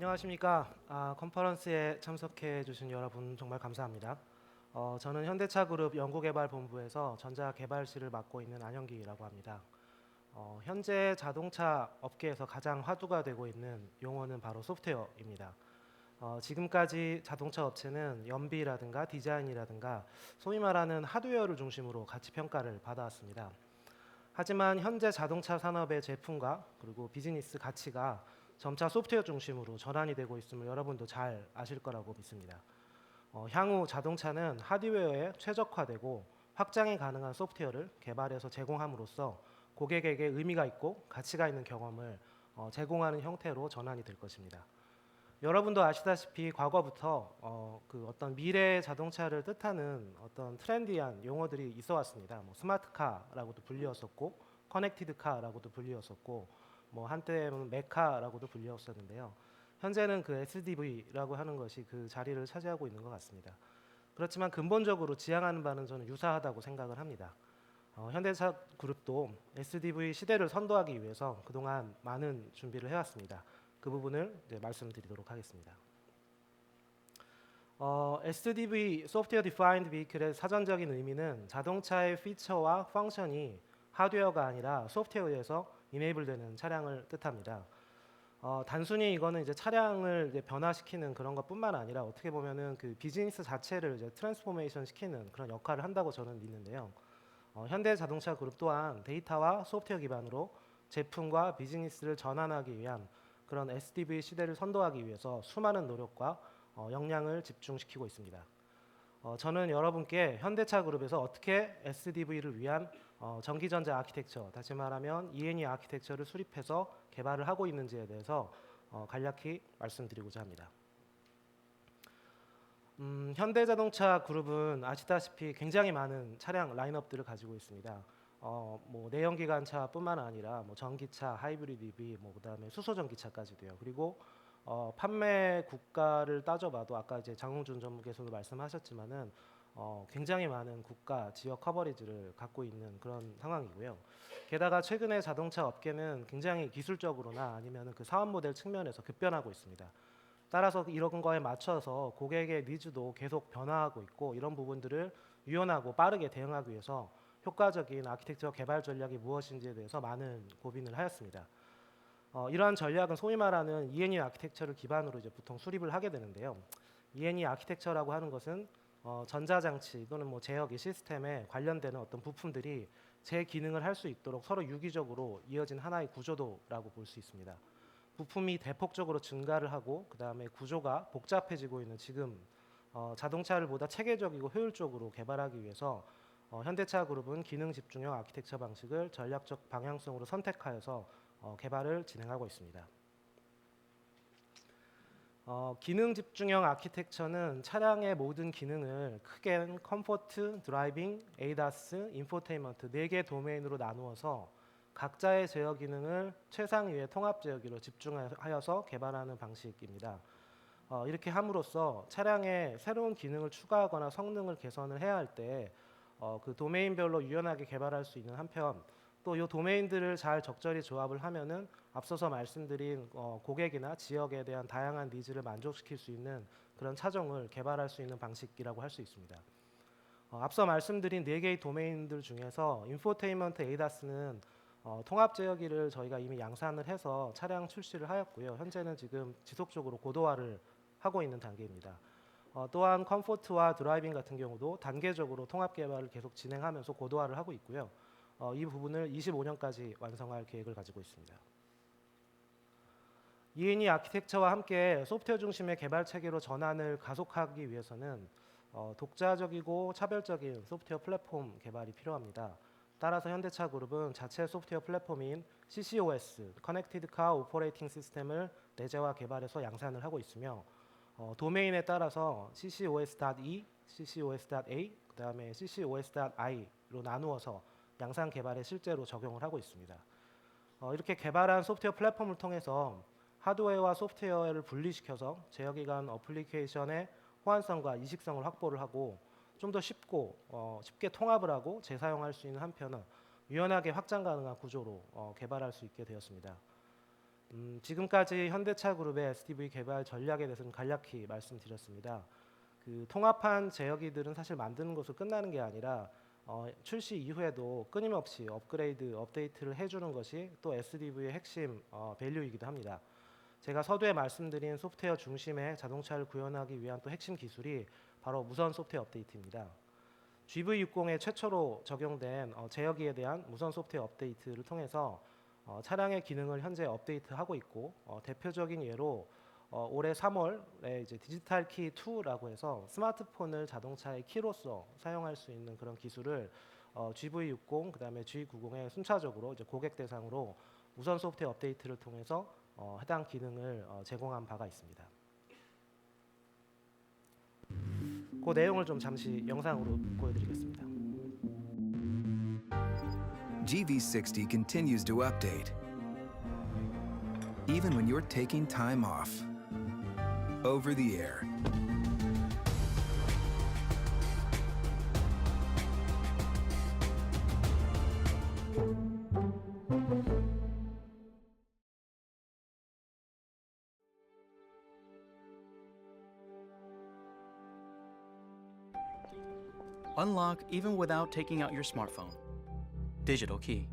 안녕하십니까. 컨퍼런스에 참석해 주신 여러분 정말 감사합니다. 저는 현대차그룹 연구개발본부에서 전자개발실을 맡고 있는 안현기라고 합니다. 현재 자동차 업계에서 가장 화두가 되고 있는 용어는 바로 소프트웨어입니다. 지금까지 자동차 업체는 연비라든가 디자인이라든가 소위 말하는 하드웨어를 중심으로 가치 평가를 받아왔습니다. 하지만 현재 자동차 산업의 제품과 그리고 비즈니스 가치가 점차 소프트웨어 중심으로 전환이 되고 있음을 여러분도 잘 아실 거라고 믿습니다. 향후 자동차는 하드웨어에 최적화되고 확장이 가능한 소프트웨어를 개발해서 제공함으로써 고객에게 의미가 있고 가치가 있는 경험을 제공하는 형태로 전환이 될 것입니다. 여러분도 아시다시피 과거부터 그 어떤 미래의 자동차를 뜻하는 어떤 트렌디한 용어들이 있어 왔습니다. 뭐 스마트카라고도 불리웠었고 커넥티드카라고도 불리웠었고 뭐 한때는 메카라고도 불리웠었는데요. 현재는 그 SDV라고 하는 것이 그 자리를 차지하고 있는 것 같습니다. 그렇지만 근본적으로 지향하는 바는 저는 유사하다고 생각을 합니다. 현대차 그룹도 SDV 시대를 선도하기 위해서 그동안 많은 준비를 해왔습니다. 그 부분을 말씀드리도록 하겠습니다. SDV (Software Defined Vehicle의 사전적인 의미는 자동차의 피처와 펑션이 하드웨어가 아니라 소프트웨어에 의해서 이네이블되는 차량을 뜻합니다. 단순히 이거는 이제 차량을 이제 변화시키는 그런 것뿐만 아니라 어떻게 보면은 그 비즈니스 자체를 이제 트랜스포메이션 시키는 그런 역할을 한다고 저는 믿는데요. 현대자동차 그룹 또한 데이터와 소프트웨어 기반으로 제품과 비즈니스를 전환하기 위한 그런 SDV 시대를 선도하기 위해서 수많은 노력과 역량을 집중시키고 있습니다. 저는 여러분께 현대차 그룹에서 어떻게 SDV를 위한 전기전자 아키텍처, 다시 말하면 E&E 아키텍처를 수립해서 개발을 하고 있는지에 대해서 간략히 말씀드리고자 합니다. 현대자동차 그룹은 아시다시피 굉장히 많은 차량 라인업들을 가지고 있습니다. 뭐 내연기관차뿐만 아니라 뭐 전기차, 하이브리드 EV, 뭐 그다음에 수소전기차까지도요. 그리고 판매 국가를 따져봐도 아까 이제 장홍준 전무께서도 말씀하셨지만은 굉장히 많은 국가 지역 커버리지를 갖고 있는 그런 상황이고요. 게다가 최근에 자동차 업계는 굉장히 기술적으로나 아니면은 그 사업 모델 측면에서 급변하고 있습니다. 따라서 이런 거에 맞춰서 고객의 니즈도 계속 변화하고 있고 이런 부분들을 유연하고 빠르게 대응하기 위해서 효과적인 아키텍처 개발 전략이 무엇인지에 대해서 많은 고민을 하였습니다. 이러한 전략은 소위 말하는 E&E 아키텍처를 기반으로 이제 보통 수립을 하게 되는데요. E&E 아키텍처라고 하는 것은 전자장치 또는 뭐 제어기 시스템에 관련되는 어떤 부품들이 제 기능을 할 수 있도록 서로 유기적으로 이어진 하나의 구조도라고 볼 수 있습니다. 부품이 대폭적으로 증가를 하고 그 다음에 구조가 복잡해지고 있는 지금 자동차를 보다 체계적이고 효율적으로 개발하기 위해서 현대차 그룹은 기능 집중형 아키텍처 방식을 전략적 방향성으로 선택하여서 개발을 진행하고 있습니다. 기능 집중형 아키텍처는 차량의 모든 기능을 크게 컴포트, 드라이빙, 에이다스, 인포테인먼트 4개 도메인으로 나누어서 각자의 제어 기능을 최상위의 통합 제어기로 집중하여서 개발하는 방식입니다. 이렇게 함으로써 차량에 새로운 기능을 추가하거나 성능을 개선을 해야 할 때 그 도메인별로 유연하게 개발할 수 있는 한편 또 이 도메인들을 잘 적절히 조합을 하면은 앞서서 말씀드린 고객이나 지역에 대한 다양한 니즈를 만족시킬 수 있는 그런 차종을 개발할 수 있는 방식이라고 할 수 있습니다. 앞서 말씀드린 4개의 도메인들 중에서 인포테인먼트 에이다스는 통합 제어기를 저희가 이미 양산을 해서 차량 출시를 하였고요. 현재는 지금 지속적으로 고도화를 하고 있는 단계입니다. 또한 컴포트와 드라이빙 같은 경우도 단계적으로 통합 개발을 계속 진행하면서 고도화를 하고 있고요. 이 부분을 25년까지 완성할 계획을 가지고 있습니다. E&E 아키텍처와 함께 소프트웨어 중심의 개발 체계로 전환을 가속하기 위해서는 독자적이고 차별적인 소프트웨어 플랫폼 개발이 필요합니다. 따라서 현대차 그룹은 자체 소프트웨어 플랫폼인 CCOS (Connected Car Operating System을 내재화 개발해서 양산을 하고 있으며 도메인에 따라서 CCOS.E, CCOS.A, 그다음에 CCOS.I로 나누어서 양산 개발에 실제로 적용을 하고 있습니다. 이렇게 개발한 소프트웨어 플랫폼을 통해서 하드웨어와 소프트웨어를 분리시켜서 제어기관 어플리케이션의 호환성과 이식성을 확보를 하고 좀 더 쉽게 통합을 하고 재사용할 수 있는 한편은 유연하게 확장 가능한 구조로 개발할 수 있게 되었습니다. 지금까지 현대차그룹의 SDV 개발 전략에 대해서는 간략히 말씀드렸습니다. 그 통합한 제어기들은 사실 만드는 것으로 끝나는 게 아니라 출시 이후에도 끊임없이 업그레이드, 업데이트를 해주는 것이 또 SDV의 핵심 밸류이기도 합니다. 제가 서두에 말씀드린 소프트웨어 중심의 자동차를 구현하기 위한 또 핵심 기술이 바로 무선 소프트웨어 업데이트입니다. GV60에 최초로 적용된 제어기에 대한 무선 소프트웨어 업데이트를 통해서 차량의 기능을 현재 업데이트하고 있고 대표적인 예로 올해 3월에 이제 디지털 키 2라고 해서 스마트폰을 자동차의 키로서 사용할 수 있는 그런 기술을 GV60 그다음에 G90에 순차적으로 이제 고객 대상으로 무선 소프트웨어 업데이트를 통해서 해당 기능을 제공한 바가 있습니다. 그 내용을 좀 잠시 영상으로 보여드리겠습니다. GV60 continues to update, even when you're taking time off. Over the air. Unlock even without taking out your smartphone. Digital key.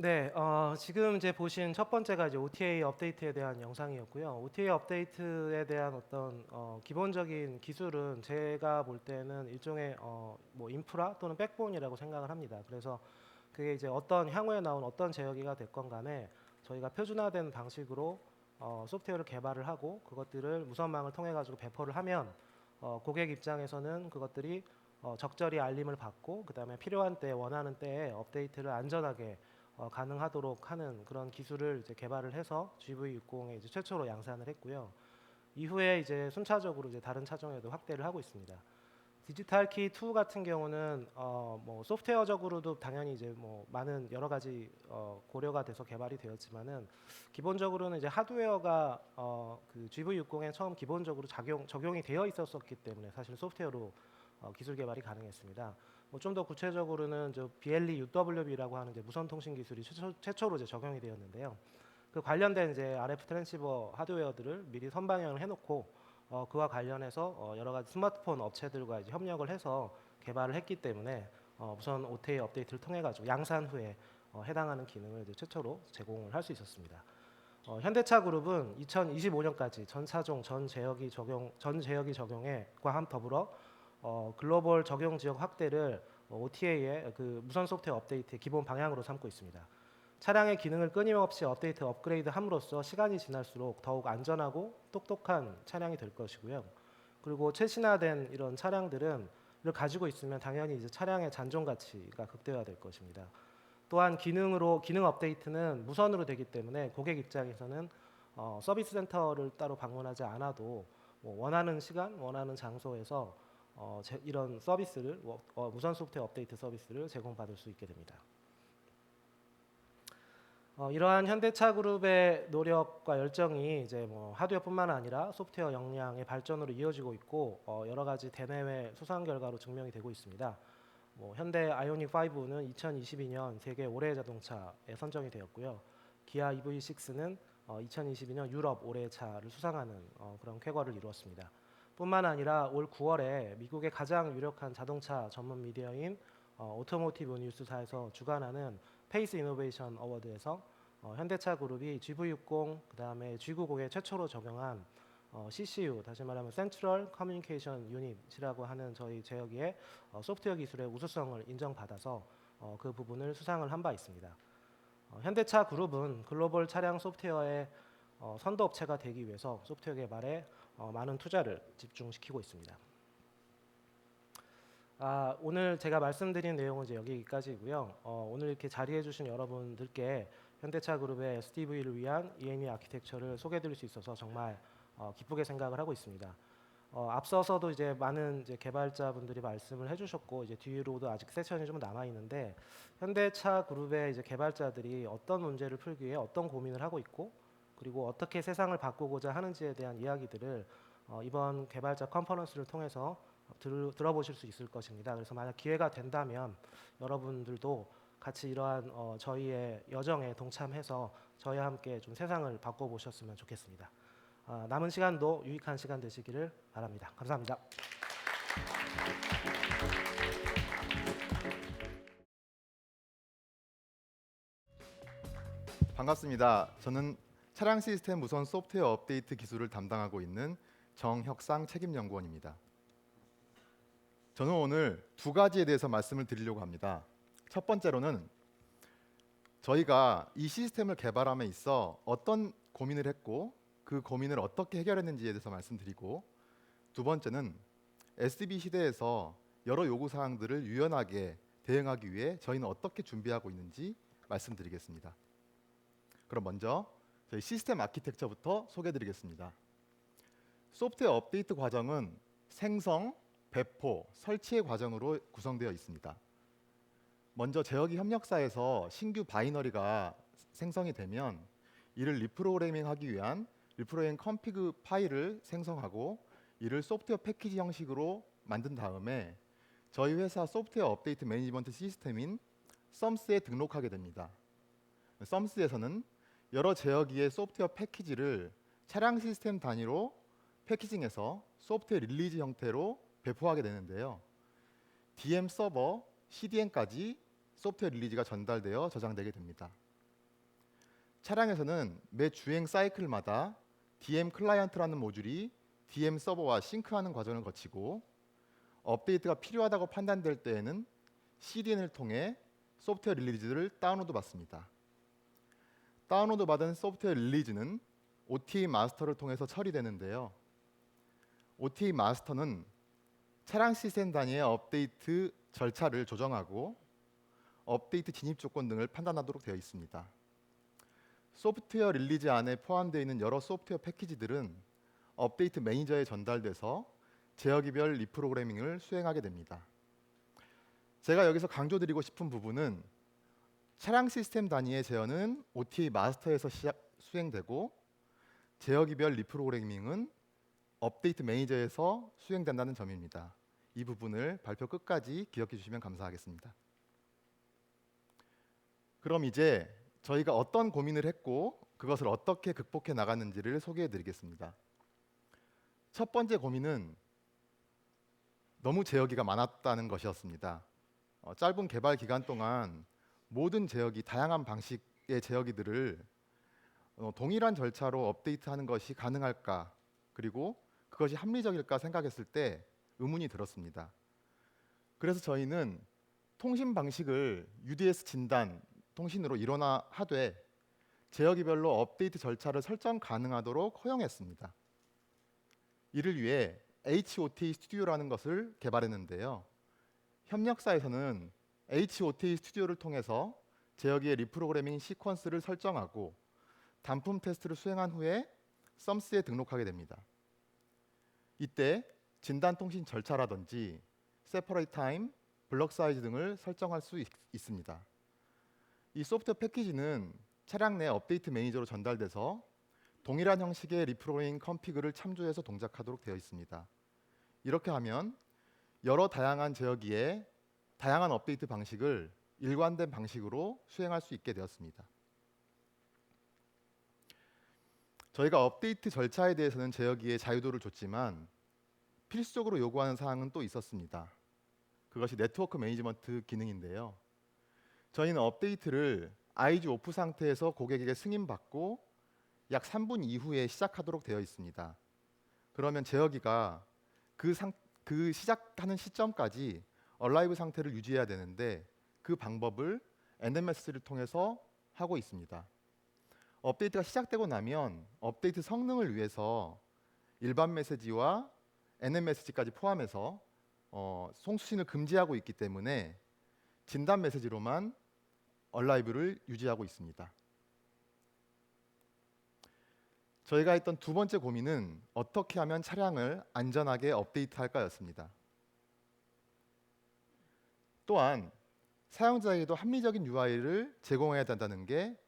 네, 지금 이제 보신 첫 번째가 이제 OTA 업데이트에 대한 영상이었고요. OTA 업데이트에 대한 어떤 기본적인 기술은 제가 볼 때는 일종의 뭐 인프라 또는 백본이라고 생각을 합니다. 그래서 그게 이제 어떤 향후에 나온 어떤 제어기가 됐건 간에 저희가 표준화된 방식으로 소프트웨어를 개발을 하고 그것들을 무선망을 통해 가지고 배포를 하면 고객 입장에서는 그것들이 적절히 알림을 받고 그다음에 필요한 때 원하는 때에 업데이트를 안전하게 가능하도록 하는 그런 기술을 이제 개발을 해서 GV60에 이제 최초로 양산을 했고요. 이후에 이제 순차적으로 이제 다른 차종에도 확대를 하고 있습니다. 디지털 키 2 같은 경우는 뭐 소프트웨어적으로도 당연히 이제 뭐 많은 여러 가지 고려가 돼서 개발이 되었지만은 기본적으로는 이제 하드웨어가 그 GV60에 처음 기본적으로 적용이 되어 있었기 때문에 사실 소프트웨어로 기술 개발이 가능했습니다. 뭐 좀 더 구체적으로는 저 BLE UWB라고 하는 이제 무선 통신 기술이 최초로 이제 적용이 되었는데요. 그 관련된 이제 RF 트랜시버 하드웨어들을 미리 선반영을 해놓고 그와 관련해서 여러 가지 스마트폰 업체들과 이제 협력을 해서 개발을 했기 때문에 무선 OTA 업데이트를 통해 가지고 양산 후에 해당하는 기능을 이제 최초로 제공을 할 수 있었습니다. 현대차 그룹은 2025년까지 전 차종 전 제어기 적용과 더불어 글로벌 적용 지역 확대를 OTA의 그 무선 소프트웨어 업데이트의 기본 방향으로 삼고 있습니다. 차량의 기능을 끊임없이 업데이트, 업그레이드 함으로써 시간이 지날수록 더욱 안전하고 똑똑한 차량이 될 것이고요. 그리고 최신화된 이런 차량들을 가지고 있으면 당연히 이제 차량의 잔존 가치가 극대화될 것입니다. 또한 기능 업데이트는 무선으로 되기 때문에 고객 입장에서는 서비스 센터를 따로 방문하지 않아도 뭐 원하는 시간, 원하는 장소에서 이런 서비스를 무선 소프트웨어 업데이트 서비스를 제공받을 수 있게 됩니다. 이러한 현대차 그룹의 노력과 열정이 이제 뭐 하드웨어뿐만 아니라 소프트웨어 역량의 발전으로 이어지고 있고 여러 가지 대내외 수상 결과로 증명이 되고 있습니다. 뭐 현대 아이오닉 5는 2022년 세계 올해의 자동차에 선정이 되었고요. 기아 EV6는 2022년 유럽 올해의 차를 수상하는 그런 쾌거를 이루었습니다. 뿐만 아니라 올 9월에 미국의 가장 유력한 자동차 전문 미디어인 오토모티브 뉴스사에서 주관하는 페이스 이노베이션 어워드에서 현대차 그룹이 GV60 그다음에 G90에 최초로 적용한 CCU 다시 말하면 센트럴 커뮤니케이션 유닛이라고 하는 저희 제어기의 소프트웨어 기술의 우수성을 인정받아서 그 부분을 수상을 한 바 있습니다. 현대차 그룹은 글로벌 차량 소프트웨어의 선도 업체가 되기 위해서 소프트웨어 개발에 많은 투자를 집중시키고 있습니다. 오늘 제가 말씀드린 내용은 이제 여기까지고요. 오늘 이렇게 자리해 주신 여러분들께 현대차 그룹의 SDV를 위한 EME 아키텍처를 소개해 드릴 수 있어서 정말 기쁘게 생각을 하고 있습니다. 앞서서도 이제 많은 이제 개발자분들이 말씀을 해주셨고 이제 뒤로도 아직 세션이 좀 남아 있는데 현대차 그룹의 이제 개발자들이 어떤 문제를 풀기 위해 어떤 고민을 하고 있고 그리고 어떻게 세상을 바꾸고자 하는지에 대한 이야기들을 이번 개발자 컨퍼런스를 통해서 들어보실 수 있을 것입니다. 그래서 만약 기회가 된다면 여러분들도 같이 이러한 저희의 여정에 동참해서 저희와 함께 좀 세상을 바꿔보셨으면 좋겠습니다. 남은 시간도 유익한 시간 되시기를 바랍니다. 감사합니다. 반갑습니다. 저는 차량 시스템 무선 소프트웨어 업데이트 기술을 담당하고 있는 정혁상 책임연구원입니다. 저는 오늘 두 가지에 대해서 말씀을 드리려고 합니다. 첫 번째로는 저희가 이 시스템을 개발함에 있어 어떤 고민을 했고 그 고민을 어떻게 해결했는지에 대해서 말씀드리고, 두 번째는 SDV 시대에서 여러 요구사항들을 유연하게 대응하기 위해 저희는 어떻게 준비하고 있는지 말씀드리겠습니다. 그럼 먼저 저희 시스템 아키텍처부터 소개해드리겠습니다. 소프트웨어 업데이트 과정은 생성, 배포, 설치의 과정으로 구성되어 있습니다. 먼저 제어기 협력사에서 신규 바이너리가 생성이 되면 이를 리프로그래밍하기 위한 리프로그래밍 컨피그 파일을 생성하고 이를 소프트웨어 패키지 형식으로 만든 다음에 저희 회사 소프트웨어 업데이트 매니지먼트 시스템인 썸스에 등록하게 됩니다. 썸스에서는 여러 제어기의 소프트웨어 패키지를 차량 시스템 단위로 패키징해서 소프트웨어 릴리즈 형태로 배포하게 되는데요. DM 서버, CDN까지 소프트웨어 릴리즈가 전달되어 저장되게 됩니다. 차량에서는 매 주행 사이클마다 DM 클라이언트라는 모듈이 DM 서버와 싱크하는 과정을 거치고 업데이트가 필요하다고 판단될 때에는 CDN을 통해 소프트웨어 릴리즈를 다운로드 받습니다. 다운로드 받은 소프트웨어 릴리즈는 OTA 마스터를 통해서 처리되는데요. OTA 마스터는 차량 시스템 단위의 업데이트 절차를 조정하고 업데이트 진입 조건 등을 판단하도록 되어 있습니다. 소프트웨어 릴리즈 안에 포함되어 있는 여러 소프트웨어 패키지들은 업데이트 매니저에 전달돼서 제어기별 리프로그래밍을 수행하게 됩니다. 제가 여기서 강조드리고 싶은 부분은 차량 시스템 단위의 제어는 OTA 마스터에서 수행되고 제어기별 리프로그래밍은 업데이트 매니저에서 수행된다는 점입니다. 이 부분을 발표 끝까지 기억해 주시면 감사하겠습니다. 그럼 이제 저희가 어떤 고민을 했고 그것을 어떻게 극복해 나갔는지를 소개해 드리겠습니다. 첫 번째 고민은 너무 제어기가 많았다는 것이었습니다. 짧은 개발 기간 동안 모든 제어기, 다양한 방식의 제어기들을 동일한 절차로 업데이트하는 것이 가능할까, 그리고 그것이 합리적일까 생각했을 때 의문이 들었습니다. 그래서 저희는 통신 방식을 UDS 진단 통신으로 일원화하되 제어기별로 업데이트 절차를 설정 가능하도록 허용했습니다. 이를 위해 HOTA 스튜디오라는 것을 개발했는데요. 협력사에서는 HOTA 스튜디오를 통해서 제어기의 리프로그래밍 시퀀스를 설정하고 단품 테스트를 수행한 후에 썸스에 등록하게 됩니다. 이때 진단 통신 절차라든지 세퍼레이트 타임, 블럭 사이즈 등을 설정할 수 있습니다. 이 소프트웨어 패키지는 차량 내 업데이트 매니저로 전달돼서 동일한 형식의 리프로그래밍 컨피그를 참조해서 동작하도록 되어 있습니다. 이렇게 하면 여러 다양한 제어기에 다양한 업데이트 방식을 일관된 방식으로 수행할 수 있게 되었습니다. 저희가 업데이트 절차에 대해서는 제어기에 자유도를 줬지만 필수적으로 요구하는 사항은 또 있었습니다. 그것이 네트워크 매니지먼트 기능인데요. 저희는 업데이트를 IG 오프 상태에서 고객에게 승인받고 약 3분 이후에 시작하도록 되어 있습니다. 그러면 제어기가 그 시작하는 시점까지 얼라이브 상태를 유지해야 되는데 그 방법을 NMS를 통해서 하고 있습니다. 업데이트가 시작되고 나면 업데이트 성능을 위해서 일반 메시지와 NMS까지 포함해서 송수신을 금지하고 있기 때문에 진단 메시지로만 얼라이브를 유지하고 있습니다. 저희가 했던 두 번째 고민은 어떻게 하면 차량을 안전하게 업데이트할까였습니다. 또한 사용자에게도 합리적인 UI를 제공해야 된다는 게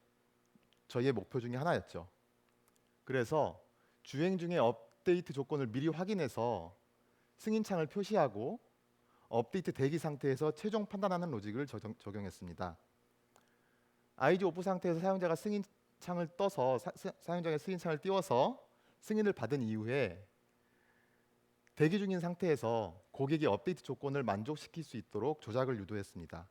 저희의 목표 중에 하나였죠. 그래서 주행 중에 업데이트 조건을 미리 확인해서 승인창을 표시하고 업데이트 대기 상태에서 최종 판단하는 로직을 적용했습니다. IG 오프 상태에서 사용자가 승인창을 떠서 사용자의 승인창을 띄워서 승인을 받은 이후에 대기 중인 상태에서 고객이 업데이트 조건을 만족시킬 수 있도록 조작을 유도했습니다.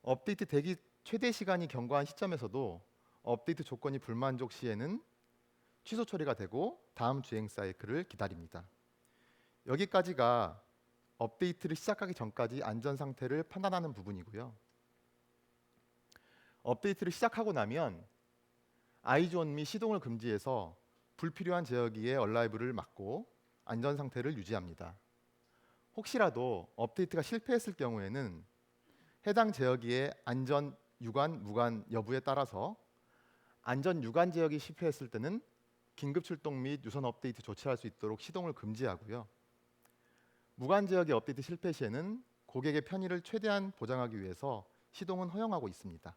업데이트 대기 최대 시간이 경과한 시점에서도 업데이트 조건이 불만족 시에는 취소 처리가 되고 다음 주행 사이클을 기다립니다. 여기까지가 업데이트를 시작하기 전까지 안전 상태를 판단하는 부분이고요. 업데이트를 시작하고 나면 아이존 및 시동을 금지해서 불필요한 제어기의 얼라이브를 막고 안전 상태를 유지합니다. 혹시라도 업데이트가 실패했을 경우에는 해당 제어기의 안전 유관, 무관 여부에 따라서 안전 유관 제어기 실패했을 때는 긴급 출동 및 유선 업데이트 조치할 수 있도록 시동을 금지하고요. 무관 제어기 업데이트 실패 시에는 고객의 편의를 최대한 보장하기 위해서 시동은 허용하고 있습니다.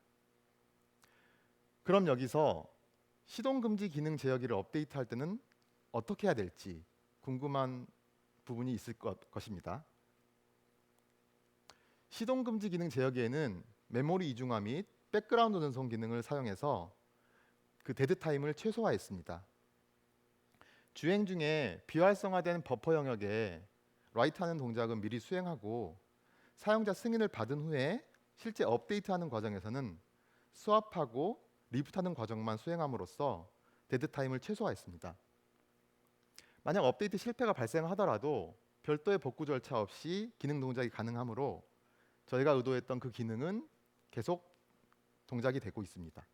그럼 여기서 시동 금지 기능 제어기를 업데이트할 때는 어떻게 해야 될지 궁금한 부분이 있을 것입니다. 시동 금지 기능 제어기에는 메모리 이중화 및 백그라운드 전송 기능을 사용해서 그 데드 타임을 최소화했습니다. 주행 중에 비활성화된 버퍼 영역에 라이트하는 동작은 미리 수행하고 사용자 승인을 받은 후에 실제 업데이트하는 과정에서는 스왑하고 리부트하는 과정만 수행함으로써 데드 타임을 최소화했습니다. 만약 업데이트 실패가 발생하더라도 별도의 복구 절차 없이 기능 동작이 가능하므로 저희가 의도했던 그 기능은 계속 동작이 되고 있습니다.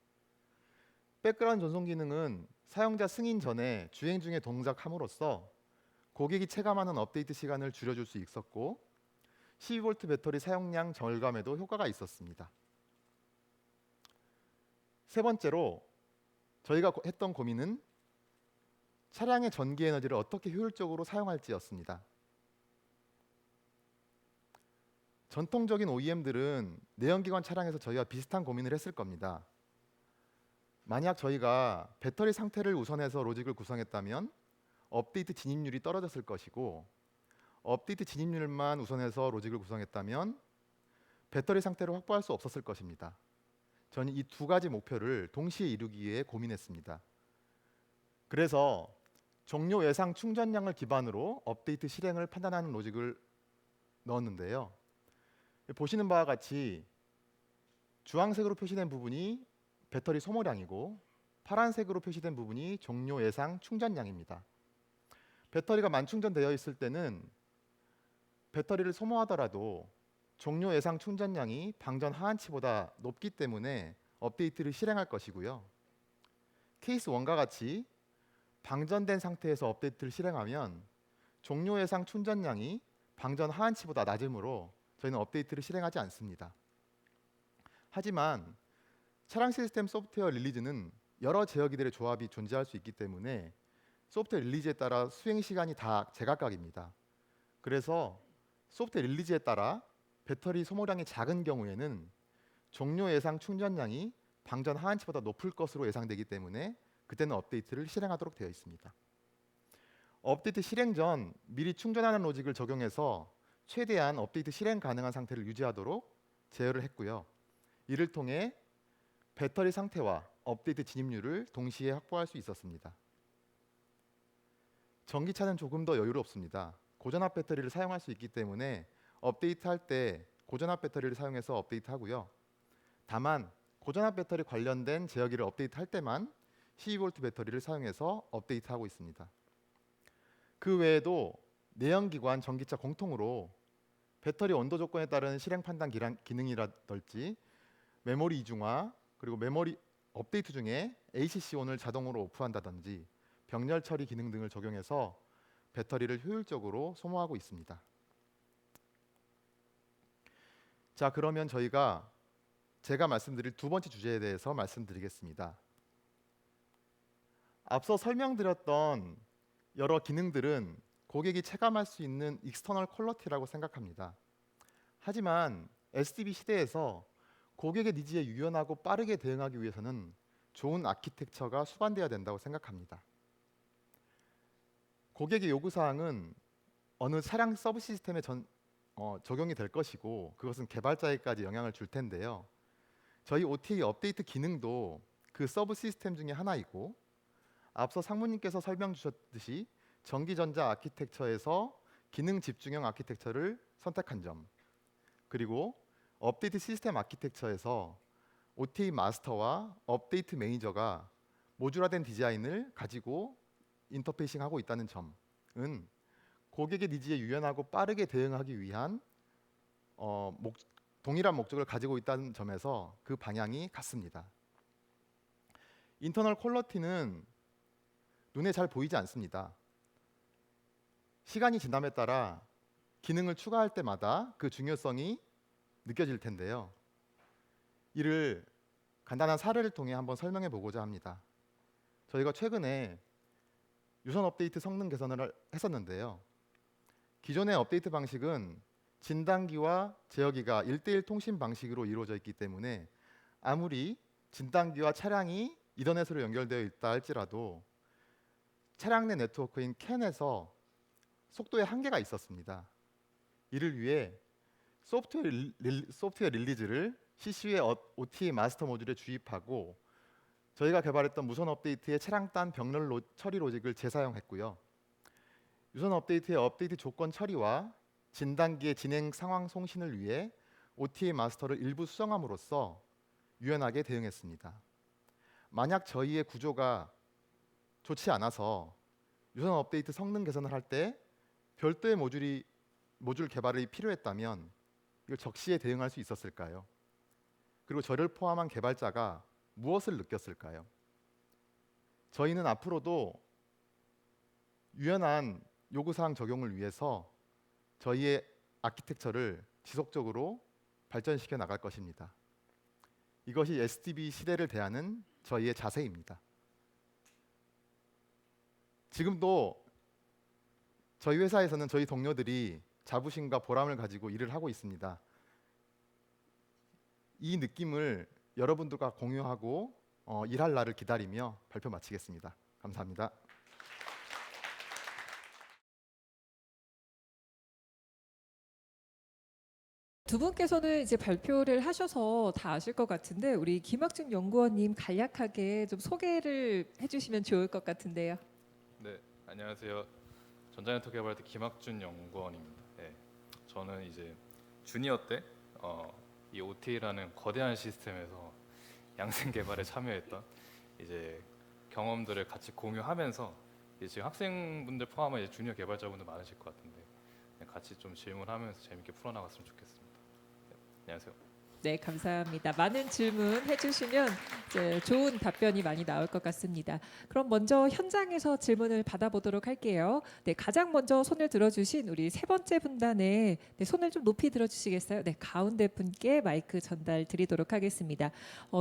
백그라운드 전송 기능은 사용자 승인 전에 주행 중에 동작함으로써 고객이 체감하는 업데이트 시간을 줄여줄 수 있었고 12V 배터리 사용량 절감에도 효과가 있었습니다. 세 번째로 저희가 했던 고민은 차량의 전기 에너지를 어떻게 효율적으로 사용할지였습니다. 전통적인 OEM들은 내연기관 차량에서 저희와 비슷한 고민을 했을 겁니다. 만약 저희가 배터리 상태를 우선해서 로직을 구성했다면 업데이트 진입률이 떨어졌을 것이고 업데이트 진입률만 우선해서 로직을 구성했다면 배터리 상태를 확보할 수 없었을 것입니다. 저는 이 두 가지 목표를 동시에 이루기 위해 고민했습니다. 그래서 종료 예상 충전량을 기반으로 업데이트 실행을 판단하는 로직을 넣었는데요. 보시는 바와 같이 주황색으로 표시된 부분이 배터리 소모량이고 파란색으로 표시된 부분이 종료 예상 충전량입니다. 배터리가 만충전되어 있을 때는 배터리를 소모하더라도 종료 예상 충전량이 방전 하한치보다 높기 때문에 업데이트를 실행할 것이고요. 케이스 1과 같이 방전된 상태에서 업데이트를 실행하면 종료 예상 충전량이 방전 하한치보다 낮으므로 저희는 업데이트를 실행하지 않습니다. 하지만 차량 시스템 소프트웨어 릴리즈는 여러 제어기들의 조합이 존재할 수 있기 때문에 소프트웨어 릴리즈에 따라 수행 시간이 다 제각각입니다. 그래서 소프트웨어 릴리즈에 따라 배터리 소모량이 작은 경우에는 종료 예상 충전량이 방전 하한치보다 높을 것으로 예상되기 때문에 그때는 업데이트를 실행하도록 되어 있습니다. 업데이트 실행 전 미리 충전하는 로직을 적용해서 최대한 업데이트 실행 가능한 상태를 유지하도록 제어를 했고요. 이를 통해 배터리 상태와 업데이트 진입률을 동시에 확보할 수 있었습니다. 전기차는 조금 더 여유롭습니다. 고전압 배터리를 사용할 수 있기 때문에 업데이트할 때 고전압 배터리를 사용해서 업데이트하고요. 다만 고전압 배터리 관련된 제어기를 업데이트할 때만 12V 배터리를 사용해서 업데이트하고 있습니다. 그 외에도 내연기관 전기차 공통으로 배터리 온도 조건에 따른 실행 판단 기능이라든지 메모리 이중화 그리고 메모리 업데이트 중에 ACC 온을 자동으로 오프한다든지 병렬 처리 기능 등을 적용해서 배터리를 효율적으로 소모하고 있습니다. 자, 그러면 제가 말씀드릴 두 번째 주제에 대해서 말씀드리겠습니다. 앞서 설명드렸던 여러 기능들은 고객이 체감할 수 있는 익스터널 퀄리티라고 생각합니다. 하지만 SDB 시대에서 고객의 니즈에 유연하고 빠르게 대응하기 위해서는 좋은 아키텍처가 수반되어야 된다고 생각합니다. 고객의 요구사항은 어느 차량 서브 시스템에 적용이 될 것이고 그것은 개발자에게까지 영향을 줄 텐데요. 저희 OTA 업데이트 기능도 그 서브 시스템 중에 하나이고 앞서 상무님께서 설명 주셨듯이 전기전자 아키텍처에서 기능 집중형 아키텍처를 선택한 점, 그리고 업데이트 시스템 아키텍처에서 OTA 마스터와 업데이트 매니저가 모듈화된 디자인을 가지고 인터페이싱하고 있다는 점은 고객의 니즈에 유연하고 빠르게 대응하기 위한 동일한 목적을 가지고 있다는 점에서 그 방향이 같습니다. 인터널 퀄리티는 눈에 잘 보이지 않습니다. 시간이 지남에 따라 기능을 추가할 때마다 그 중요성이 느껴질 텐데요. 이를 간단한 사례를 통해 한번 설명해 보고자 합니다. 저희가 최근에 유선 업데이트 성능 개선을 했었는데요. 기존의 업데이트 방식은 진단기와 제어기가 1:1 통신 방식으로 이루어져 있기 때문에 아무리 진단기와 차량이 이더넷으로 연결되어 있다 할지라도 차량 내 네트워크인 캔에서 속도에 한계가 있었습니다. 이를 위해 소프트웨어 릴리즈를 CCU의 OTA 마스터 모듈에 주입하고 저희가 개발했던 무선 업데이트의 차량 단 병렬 처리 로직을 재사용했고요. 유선 업데이트의 업데이트 조건 처리와 진단기의 진행 상황 송신을 위해 OTA 마스터를 일부 수정함으로써 유연하게 대응했습니다. 만약 저희의 구조가 좋지 않아서 유선 업데이트 성능 개선을 할 때 별도의 모듈 개발이 필요했다면 이걸 적시에 대응할 수 있었을까요? 그리고 저를 포함한 개발자가 무엇을 느꼈을까요? 저희는 앞으로도 유연한 요구사항 적용을 위해서 저희의 아키텍처를 지속적으로 발전시켜 나갈 것입니다. 이것이 SDB 시대를 대하는 저희의 자세입니다. 지금도 저희 회사에서는 저희 동료들이 자부심과 보람을 가지고 일을 하고 있습니다. 이 느낌을 여러분들과 공유하고 일할 날을 기다리며 발표 마치겠습니다. 감사합니다. 두 분께서는 이제 발표를 하셔서 다 아실 것 같은데 우리 김학준 연구원님 간략하게 좀 소개를 해주시면 좋을 것 같은데요. 네, 안녕하세요. 전자네트워크 개발팀 김학준 연구원입니다. 네, 저는 이제 주니어 때 이 OTA라는 거대한 시스템에서 양생 개발에 참여했던 이제 경험들을 같이 공유하면서 이제 지금 학생분들 포함한 이제 주니어 개발자분들 많으실 것 같은데 같이 좀 질문하면서 재밌게 풀어나갔으면 좋겠습니다. 네, 안녕하세요. 네, 감사합니다. 많은 질문 해주시면 이제 좋은 답변이 많이 나올 것 같습니다. 그럼 먼저 현장에서 질문을 받아보도록 할게요. 네, 가장 먼저 손을 들어주신 우리 세 번째 분단에 손을 좀 높이 들어주시겠어요? 네, 가운데 분께 마이크 전달 드리도록 하겠습니다.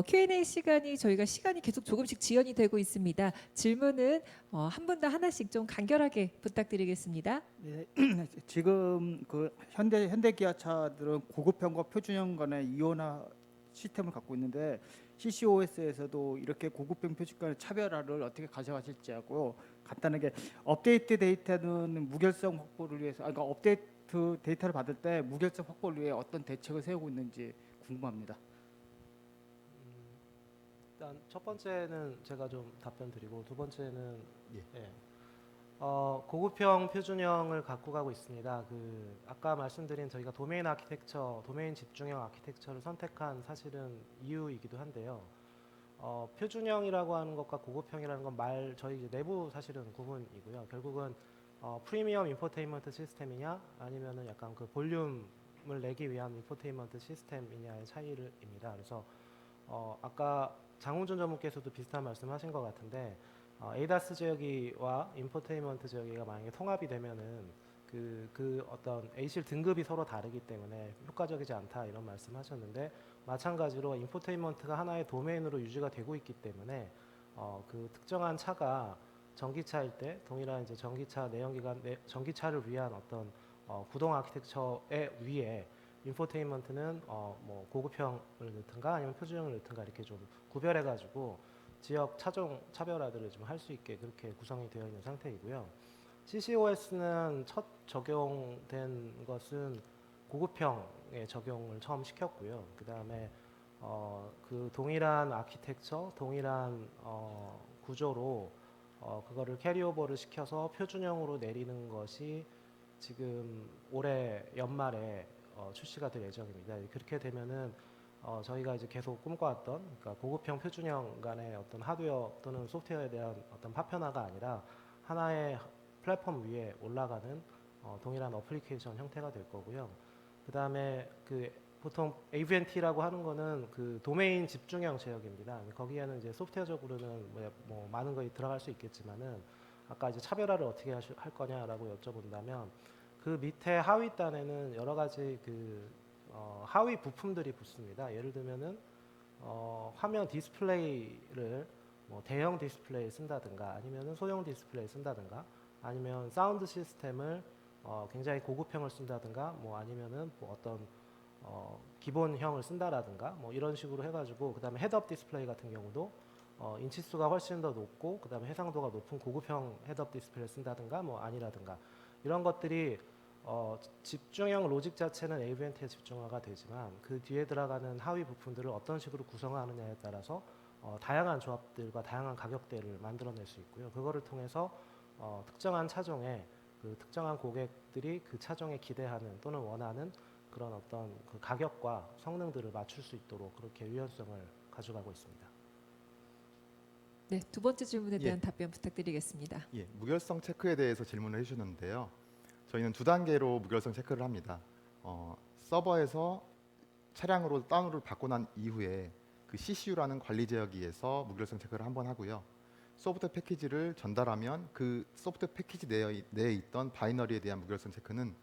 Q&A 시간이 저희가 시간이 계속 조금씩 지연이 되고 있습니다. 질문은 한 분당 하나씩 좀 간결하게 부탁드리겠습니다. 네, 지금 그 현대기아차들은 고급형과 표준형 간의 이원화 시스템을 갖고 있는데 CCOS에서도 이렇게 고급형 표준 간의 차별화를 어떻게 가져가실지 하고 간단하게 업데이트 데이터는 무결성 확보를 위해서 그러니까 업데이트 데이터를 받을 때 무결성 확보를 위해 어떤 대책을 세우고 있는지 궁금합니다. 일단 첫 번째는 제가 좀 답변 드리고 두 번째는 예. 고급형 표준형을 갖고 가고 있습니다. 아까 말씀드린 저희가 도메인 아키텍처, 도메인 집중형 아키텍처를 선택한 사실은 이유이기도 한데요. 표준형이라고 하는 것과 고급형이라는 건 저희 이제 내부 사실은 구분이고요. 결국은 프리미엄 인포테인먼트 시스템이냐 아니면은 약간 그 볼륨을 내기 위한 인포테인먼트 시스템이냐의 차이입니다. 그래서 아까 장훈준 전문께서도 비슷한 말씀하신 것 같은데 에이다스 제어기와 인포테인먼트 제어기가 만약에 통합이 되면은 그 어떤 ACL 등급이 서로 다르기 때문에 효과적이지 않다 이런 말씀하셨는데 마찬가지로 인포테인먼트가 하나의 도메인으로 유지가 되고 있기 때문에 그 특정한 차가 전기차일 때 동일한 이제 전기차 내연기관 전기차를 위한 어떤 구동 아키텍처의 위에 인포테인먼트는 뭐 고급형을 넣든가 아니면 표준형을 넣든가 이렇게 좀 구별해 가지고 지역 차종 차별화들을 좀 할 수 있게 그렇게 구성이 되어 있는 상태이고요. CCOS는 첫 적용된 것은 고급형에 적용을 처음 시켰고요. 그 다음에 그 동일한 아키텍처, 동일한 구조로 그거를 캐리오버를 시켜서 표준형으로 내리는 것이 지금 올해 연말에 출시가 될 예정입니다. 그렇게 되면은 저희가 이제 계속 꿈꿔왔던 그러니까 고급형, 표준형 간의 어떤 하드웨어 또는 소프트웨어에 대한 어떤 파편화가 아니라 하나의 플랫폼 위에 올라가는 동일한 어플리케이션 형태가 될 거고요. 그 다음에 그 보통 AVNT라고 하는 거는 그 도메인 집중형 제어기입니다. 거기에는 이제 소프트웨어적으로는 뭐 많은 것이 들어갈 수 있겠지만은 아까 이제 차별화를 어떻게 할 거냐라고 여쭤본다면 그 밑에 하위 단에는 여러 가지 그 하위 부품들이 붙습니다. 예를 들면은 화면 디스플레이를 뭐 대형 디스플레이 쓴다든가 아니면은 소형 디스플레이 쓴다든가 아니면 사운드 시스템을 굉장히 고급형을 쓴다든가 뭐 아니면은 뭐 어떤 기본형을 쓴다라든가 뭐 이런 식으로 해가지고 그 다음에 헤드업 디스플레이 같은 경우도 인치수가 훨씬 더 높고 그 다음에 해상도가 높은 고급형 헤드업 디스플레이를 쓴다든가 뭐 아니라든가 이런 것들이 집중형 로직 자체는 AVNT에 집중화가 되지만 그 뒤에 들어가는 하위 부품들을 어떤 식으로 구성하느냐에 따라서 다양한 조합들과 다양한 가격대를 만들어낼 수 있고요. 그거를 통해서 특정한 차종에 그 특정한 고객들이 그 차종에 기대하는 또는 원하는 그런 어떤 그 가격과 성능들을 맞출 수 있도록 그렇게 유연성을 가져가고 있습니다. 네, 두 번째 질문에 예. 대한 답변 부탁드리겠습니다. 예, 무결성 체크에 대해서 질문을 해주셨는데요. 저희는 두 단계로 무결성 체크를 합니다. 서버에서 차량으로 다운로드를 받고 난 이후에 그 CCU라는 관리 제어기에서 무결성 체크를 한번 하고요. 소프트웨어 패키지를 전달하면 그 소프트웨어 패키지 내에 있던 바이너리에 대한 무결성 체크는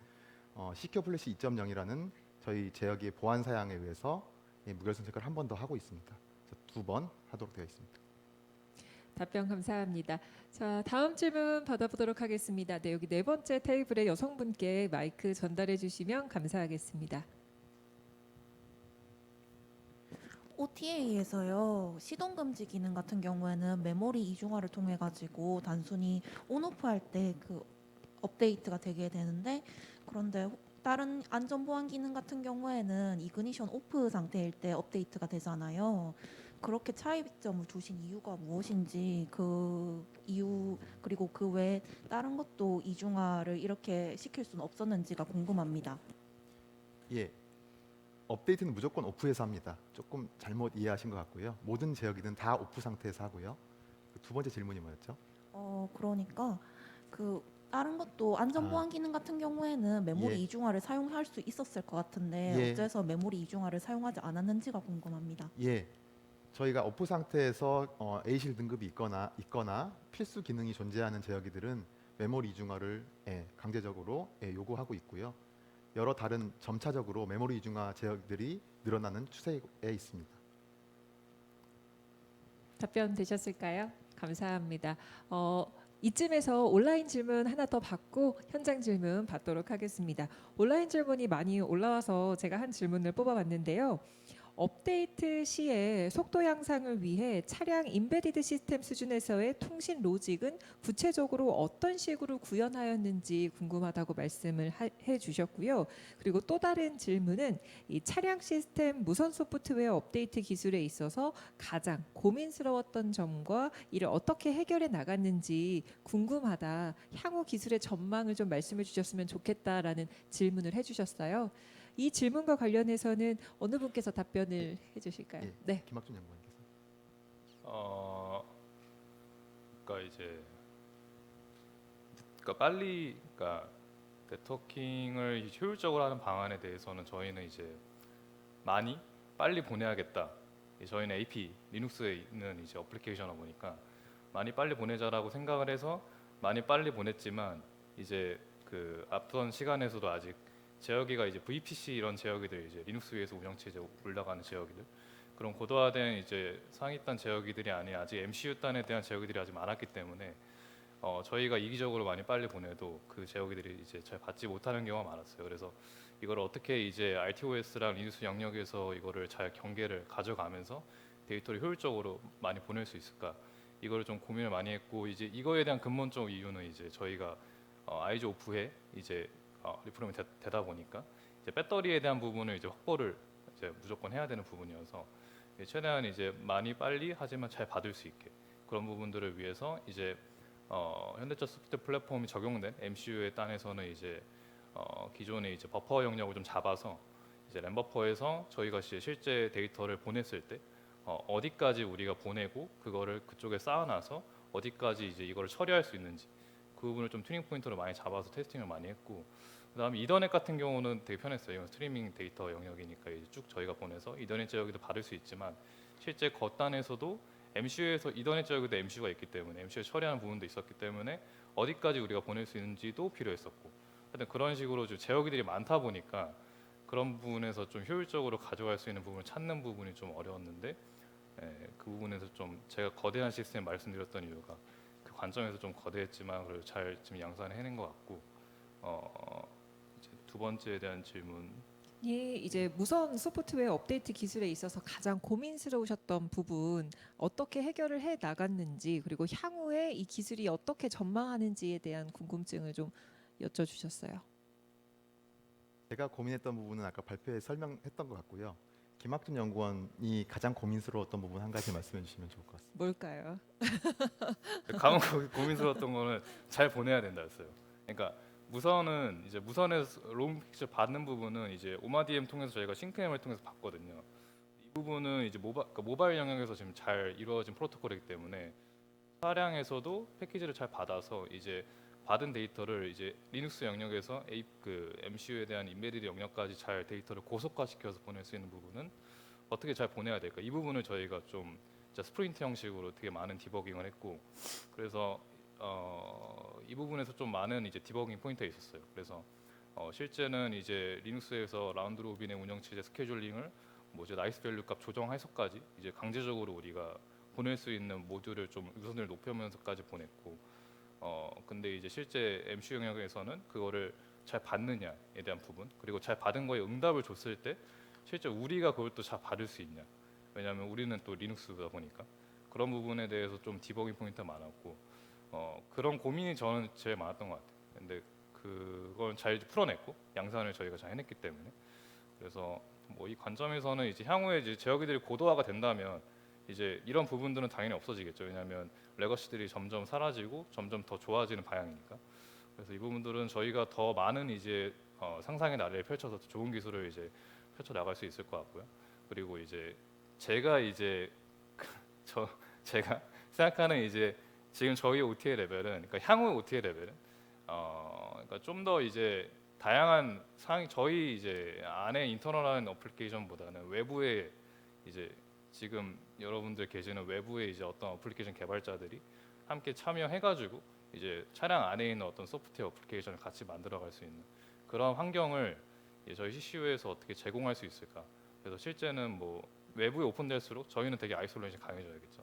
시큐어 플래시 2.0이라는 저희 제어기의 보안 사양에 의해서 무결성 체크를 한 번 더 하고 있습니다. 두 번 하도록 되어 있습니다. 답변 감사합니다. 자, 다음 질문 받아보도록 하겠습니다. 네, 여기 네 번째 테이블에 여성분께 마이크 전달해 주시면 감사하겠습니다. OTA에서요 시동 금지 기능 같은 경우에는 메모리 이중화를 통해 가지고 단순히 온오프 할 때 그 업데이트가 되게 되는데 그런데 다른 안전 보안 기능 같은 경우에는 이그니션 오프 상태일 때 업데이트가 되잖아요. 그렇게 차이점을 두신 이유가 무엇인지 그 이유 그리고 그 외에 다른 것도 이중화를 이렇게 시킬 수는 없었는지가 궁금합니다. 예, 업데이트는 무조건 오프에서 합니다. 조금 잘못 이해하신 것 같고요. 모든 제어기는 다 오프 상태에서 하고요. 두 번째 질문이 뭐였죠? 그러니까 그 다른 것도 안전 보안 기능 같은 경우에는 메모리 예. 이중화를 사용할 수 있었을 것 같은데 예. 어째서 메모리 이중화를 사용하지 않았는지가 궁금합니다. 예, 저희가 오프 상태에서 A실 등급이 있거나 필수 기능이 존재하는 제어기들은 메모리 이중화를 강제적으로 요구하고 있고요. 여러 다른 점차적으로 메모리 이중화 제어기들이 늘어나는 추세에 있습니다. 답변 되셨을까요? 감사합니다. 이쯤에서 온라인 질문 하나 더 받고 현장 질문 받도록 하겠습니다. 온라인 질문이 많이 올라와서 제가 한 질문을 뽑아봤는데요. 업데이트 시에 속도 향상을 위해 차량 인베디드 시스템 수준에서의 통신 로직은 구체적으로 어떤 식으로 구현하였는지 궁금하다고 말씀을 해주셨고요. 그리고 또 다른 질문은 이 차량 시스템 무선 소프트웨어 업데이트 기술에 있어서 가장 고민스러웠던 점과 이를 어떻게 해결해 나갔는지 궁금하다. 향후 기술의 전망을 좀 말씀해 주셨으면 좋겠다라는 질문을 해주셨어요. 이 질문과 관련해서는 어느 분께서 답변을 해주실까요? 예. 네. 김학준 연구원께서. 그러니까 이제 빨리 네트워킹을 효율적으로 하는 방안에 대해서는 저희는 이제 많이 빨리 보내야겠다. 저희는 AP 리눅스에 있는 이제 어플리케이션이다 보니까 많이 빨리 보내자라고 생각을 해서 많이 빨리 보냈지만 이제 그 앞선 시간에서도 아직 제어기가 이제 VPC 이런 제어기들 이제 리눅스 위에서 운영체제 올라가는 제어기들 그런 고도화된 이제 상위단 제어기들이 아닌 아직 MCU단에 대한 제어기들이 아직 많았기 때문에 저희가 이기적으로 많이 빨리 보내도 그 제어기들이 이제 잘 받지 못하는 경우가 많았어요. 그래서 이걸 어떻게 이제 RTOS랑 리눅스 영역에서 이거를 잘 경계를 가져가면서 데이터를 효율적으로 많이 보낼 수 있을까? 이거를 좀 고민을 많이 했고 이제 이거에 대한 근본적 이유는 이제 저희가 아이즈 오프에 이제 리프롬이 되다 보니까 이제 배터리에 대한 부분을 이제 확보를 이제 무조건 해야 되는 부분이어서 최대한 이제 많이 빨리 하지만 잘 받을 수 있게 그런 부분들을 위해서 이제 현대차 소프트 플랫폼이 적용된 MCU의 단에서는 이제 기존의 이제 버퍼 영역을 좀 잡아서 이제 램 버퍼에서 저희가 이제 실제 데이터를 보냈을 때 어디까지 우리가 보내고 그거를 그쪽에 쌓아놔서 어디까지 이제 이거를 처리할 수 있는지 그 부분을 좀 튜닝 포인트로 많이 잡아서 테스팅을 많이 했고 그다음에 이더넷 같은 경우는 되게 편했어요. 이건 스트리밍 데이터 영역이니까 이제 쭉 저희가 보내서 이더넷 제어기도 받을 수 있지만 실제 겉단에서도 MCU에서 이더넷 제어기도 MCU가 있기 때문에 MCU 처리하는 부분도 있었기 때문에 어디까지 우리가 보낼 수 있는지도 필요했었고 하여튼 그런 식으로 좀 제어기들이 많다 보니까 그런 부분에서 좀 효율적으로 가져갈 수 있는 부분을 찾는 부분이 좀 어려웠는데 그 부분에서 좀 제가 거대한 시스템 말씀드렸던 이유가 그 관점에서 좀 거대했지만 그래도 잘 지금 양산해낸 것 같고 이제 두 번째에 대한 질문 예, 이제 무선 소프트웨어 업데이트 기술에 있어서 가장 고민스러우셨던 부분 어떻게 해결을 해 나갔는지 그리고 향후에 이 기술이 어떻게 전망하는지에 대한 궁금증을 좀 여쭤주셨어요. 제가 고민했던 부분은 아까 발표에 설명했던 것 같고요. 김학준 연구원이 가장 고민스러웠던 부분 한 가지 말씀해 주시면 좋을 것 같습니다. 뭘까요? 가장 고민스러웠던 거는 잘 보내야 된다였어요. 그러니까 무선은 이제 무선에서 롬 픽처 받는 부분은 이제 오마디엠 통해서 저희가 싱크엠을 통해서 받거든요. 이 부분은 이제 모바일 영역에서 지금 잘 이루어진 프로토콜이기 때문에 차량에서도 패키지를 잘 받아서 이제 받은 데이터를 이제 리눅스 영역에서 MCU에 대한 인베디드 영역까지 잘 데이터를 고속화시켜서 보낼 수 있는 부분은 어떻게 잘 보내야 될까? 이 부분을 저희가 좀 스프린트 형식으로 되게 많은 디버깅을 했고 그래서 이 부분에서 좀 많은 이제 디버깅 포인트가 있었어요. 그래서 실제는 이제 리눅스에서 라운드 로빈의 운영 체제 스케줄링을 뭐 이제 나이스 밸류 값 조정해서까지 이제 강제적으로 우리가 보낼 수 있는 모듈을 좀 우선을 높여면서까지 보냈고 근데 이제 실제 MCU 영역에서는 그거를 잘 받느냐에 대한 부분 그리고 잘 받은 거에 응답을 줬을 때 실제 우리가 그걸 또 잘 받을 수 있냐 왜냐하면 우리는 또 리눅스다 보니까 그런 부분에 대해서 좀 디버깅 포인트가 많았고 그런 고민이 저는 제일 많았던 것 같아요. 근데 그건 잘 풀어냈고 양산을 저희가 잘 해냈기 때문에 그래서 뭐 이 관점에서는 이제 향후에 이제 제어기들이 고도화가 된다면 이제 이런 부분들은 당연히 없어지겠죠. 왜냐하면 레거시들이 점점 사라지고 점점 더 좋아지는 방향이니까. 그래서 이 부분들은 저희가 더 많은 이제 상상의 나래를 펼쳐서 더 좋은 기술을 이제 펼쳐 나갈 수 있을 것 같고요. 그리고 이제 제가 제가 생각하는 이제 지금 저희 OTA 레벨은 그러니까 향후 OTA 레벨은 그러니까 좀 더 이제 다양한 저희 이제 안에 인터널한 어플리케이션보다는 외부에 이제 지금 여러분들 계시는 외부에 이제 어떤 어플리케이션 개발자들이 함께 참여해가지고 이제 차량 안에 있는 어떤 소프트웨어 어플리케이션을 같이 만들어갈 수 있는 그런 환경을 저희 CCU에서 어떻게 제공할 수 있을까? 그래서 실제는 뭐 외부에 오픈될수록 저희는 되게 아이솔레이션 강해져야겠죠.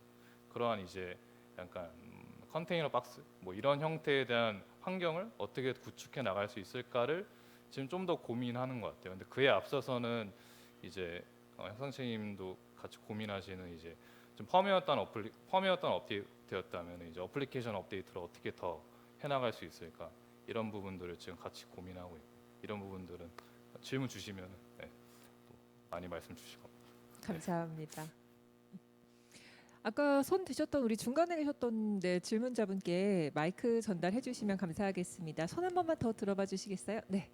그러한 이제 약간 컨테이너 박스 뭐 이런 형태에 대한 환경을 어떻게 구축해 나갈 수 있을까를 지금 좀 더 고민하는 것 같아요. 근데 그에 앞서서는 이제 형상체님도 같이 고민하시는 이제 좀 펌웨어단 업데이트였다면 이제 어플리케이션 업데이트를 어떻게 더 해나갈 수 있을까 이런 부분들을 지금 같이 고민하고 있고 이런 부분들은 질문 주시면 또 많이 말씀 주실 겁니다. 감사합니다. 아까 손 드셨던 우리 중간에 계셨던 질문자분께 마이크 전달해 주시면 감사하겠습니다. 손 한 번만 더 들어봐 주시겠어요? 네,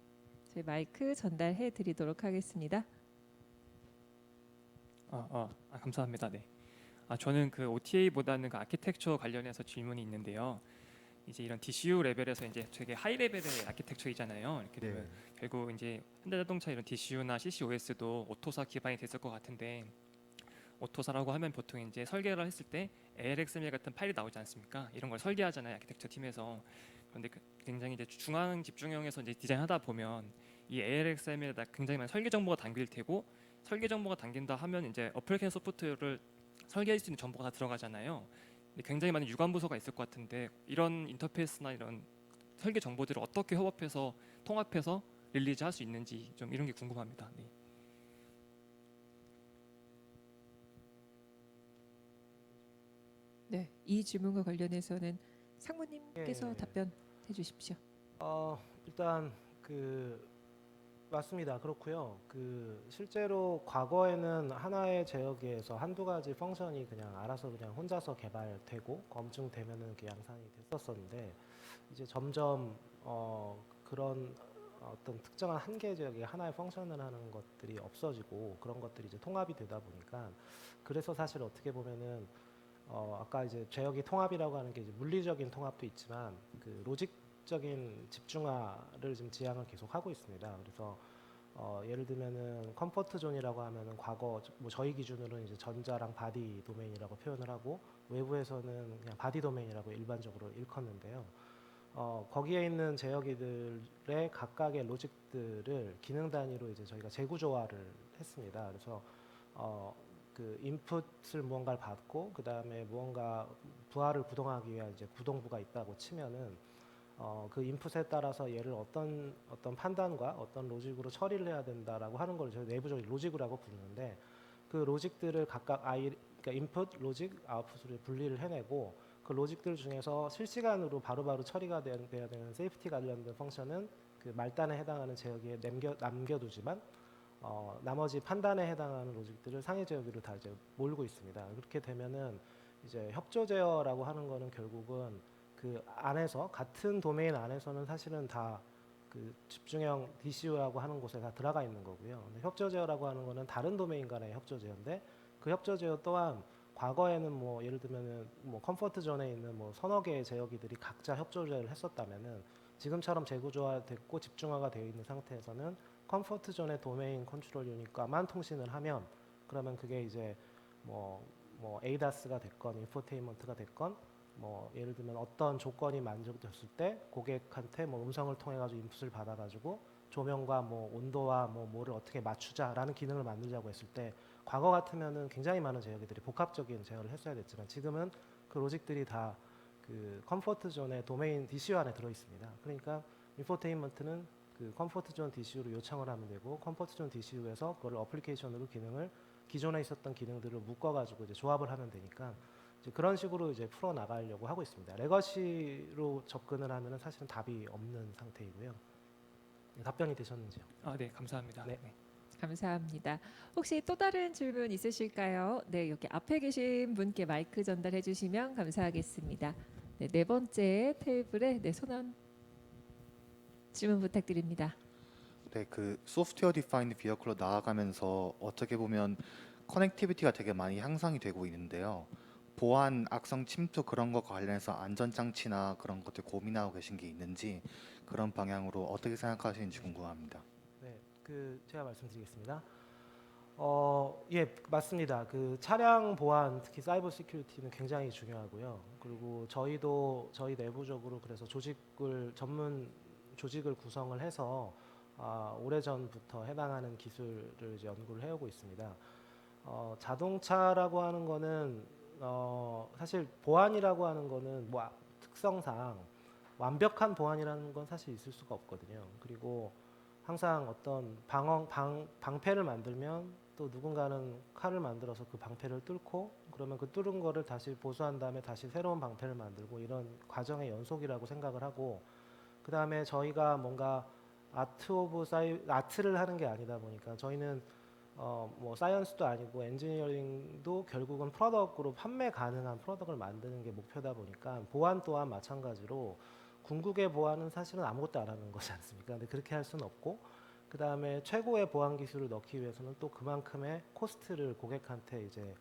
저희 마이크 전달해 드리도록 하겠습니다. 감사합니다. 네. 저는 그 OTA보다는 그 아키텍처 관련해서 질문이 있는데요. 이제 이런 DCU 레벨에서 이제 되게 하이 레벨의 아키텍처이잖아요. 이렇게 되면 결국 이제 현대자동차 이런 DCU나 CCOS도 오토사 기반이 됐을 것 같은데 오토사라고 하면 보통 이제 설계를 했을 때 ALXML 같은 파일이 나오지 않습니까? 이런 걸 설계하잖아요, 아키텍처 팀에서. 그런데 굉장히 이제 중앙 집중형에서 이제 디자인하다 보면 이 ALXML에다 굉장히 많은 설계 정보가 담길 테고 설계 정보가 담긴다 하면 이제 어플리케이션 소프트웨어를 설계할 수 있는 정보가 다 들어가잖아요. 근데 굉장히 많은 유관 부서가 있을 것 같은데 이런 인터페이스나 이런 설계 정보들을 어떻게 협업해서 통합해서 릴리즈할 수 있는지 좀 이런 게 궁금합니다. 네. 네, 이 질문과 관련해서는 상무님께서 예. 답변해 주십시오. 일단 맞습니다. 그렇고요. 실제로 과거에는 하나의 제어기에서 한두 가지 펑션이 그냥 알아서 그냥 혼자서 개발되고 검증되면은 그 양산이 됐었었는데 이제 점점 그런 어떤 특정한 한 개 지역에 하나의 펑션을 하는 것들이 없어지고 그런 것들이 이제 통합이 되다 보니까 그래서 사실 어떻게 보면은 아까 이제 제어기 통합이라고 하는 게 이제 물리적인 통합도 있지만 그 로직적인 집중화를 지금 지향을 계속 하고 있습니다. 그래서 예를 들면은 컴포트 존이라고 하면은 과거 뭐 저희 기준으로는 이제 전자랑 바디 도메인이라고 표현을 하고 외부에서는 그냥 바디 도메인이라고 일반적으로 일컫는데요. 거기에 있는 제어기들의 각각의 로직들을 기능 단위로 이제 저희가 재구조화를 했습니다. 그래서 그 인풋을 무언가를 받고 그 다음에 무언가 부하를 구동하기 위한 이제 구동부가 있다고 치면은 그 인풋에 따라서 얘를 어떤 판단과 어떤 로직으로 처리를 해야 된다라고 하는 걸 저희 내부적인 로직이라고 부르는데 그 로직들을 각각 그러니까 인풋, 로직, 아웃풋으로 분리를 해내고 그 로직들 중에서 실시간으로 바로바로 처리가 돼야 되는 세이프티 관련된 펑션은 그 말단에 해당하는 제어기에 남겨두지만 나머지 판단에 해당하는 로직들을 상위 제어기로 다 이제 몰고 있습니다. 그렇게 되면은 이제 협조 제어라고 하는 거는 결국은 그 안에서 같은 도메인 안에서는 사실은 다 그 집중형 DCU라고 하는 곳에 다 들어가 있는 거고요. 근데 협조 제어라고 하는 거는 다른 도메인 간의 협조 제어인데 그 협조 제어 또한 과거에는 뭐 예를 들면은 뭐 컴포트 존에 있는 뭐 서너 개의 제어기들이 각자 협조 제어를 했었다면은 지금처럼 재구조화됐고 집중화가 되어 있는 상태에서는 컴포트 존의 도메인 컨트롤 유닛과만 통신을 하면 그러면 그게 이제 뭐 ADAS가 됐건 인포테인먼트가 됐건 뭐 예를 들면 어떤 조건이 만족됐을 때 고객한테 뭐 음성을 통해 가지고 인풋을 받아 가지고 조명과 뭐 온도와 뭐를 어떻게 맞추자라는 기능을 만들자고 했을 때 과거 같으면은 굉장히 많은 제어기들이 복합적인 제어를 했어야 됐지만 지금은 그 로직들이 다 그 컴포트 존의 도메인 DCU 안에 들어 있습니다. 그러니까 인포테인먼트는 그 컴포트 존 DCU로 요청을 하면 되고 컴포트 존 DCU에서 그걸 어플리케이션으로 기능을 기존에 있었던 기능들을 묶어 가지고 이제 조합을 하면 되니까 이제 그런 식으로 이제 풀어 나가려고 하고 있습니다. 레거시로 접근을 하면은 사실은 답이 없는 상태이고요. 답변이 되셨는지요? 네, 감사합니다. 네. 네. 감사합니다. 혹시 또 다른 질문 있으실까요? 네, 여기 앞에 계신 분께 마이크 전달해 주시면 감사하겠습니다. 네, 네 번째 테이블에 손한 질문 부탁드립니다. 네, 그 소프트웨어 디파인드 비어클로 나아가면서 어떻게 보면 커넥티비티가 되게 많이 향상이 되고 있는데요. 보안, 악성 침투 그런 것과 관련해서 안전 장치나 그런 것들 고민하고 계신 게 있는지 그런 방향으로 어떻게 생각하시는지 궁금합니다. 네, 제가 말씀드리겠습니다. 예, 맞습니다. 그 차량 보안, 특히 사이버 시큐리티는 굉장히 중요하고요. 그리고 저희 내부적으로 그래서 전문 조직을 구성을 해서 오래전부터 해당하는 기술을 이제 연구를 해오고 있습니다. 자동차라고 하는 거는 사실 보안이라고 하는 거는 뭐 특성상 완벽한 보안이라는 건 사실 있을 수가 없거든요. 그리고 항상 어떤 방패를 만들면 또 누군가는 칼을 만들어서 그 방패를 뚫고 그러면 그 뚫은 거를 다시 보수한 다음에 다시 새로운 방패를 만들고 이런 과정의 연속이라고 생각을 하고 그 다음에 저희가 뭔가 아트를 하는 게 아니다 보니까 저희는 뭐 사이언스도 아니고 엔지니어링도 결국은 프로덕트로 판매 가능한 프로덕트를 만드는 게 목표다 보니까 보안 또한 마찬가지로 궁극의 보안은 사실은 아무것도 안 하는 것이 않습니까? 근데 그렇게 할 수는 없고 그 다음에 최고의 보안 기술을 넣기 위해서는 또 그만큼의 코스트를 고객한테 이제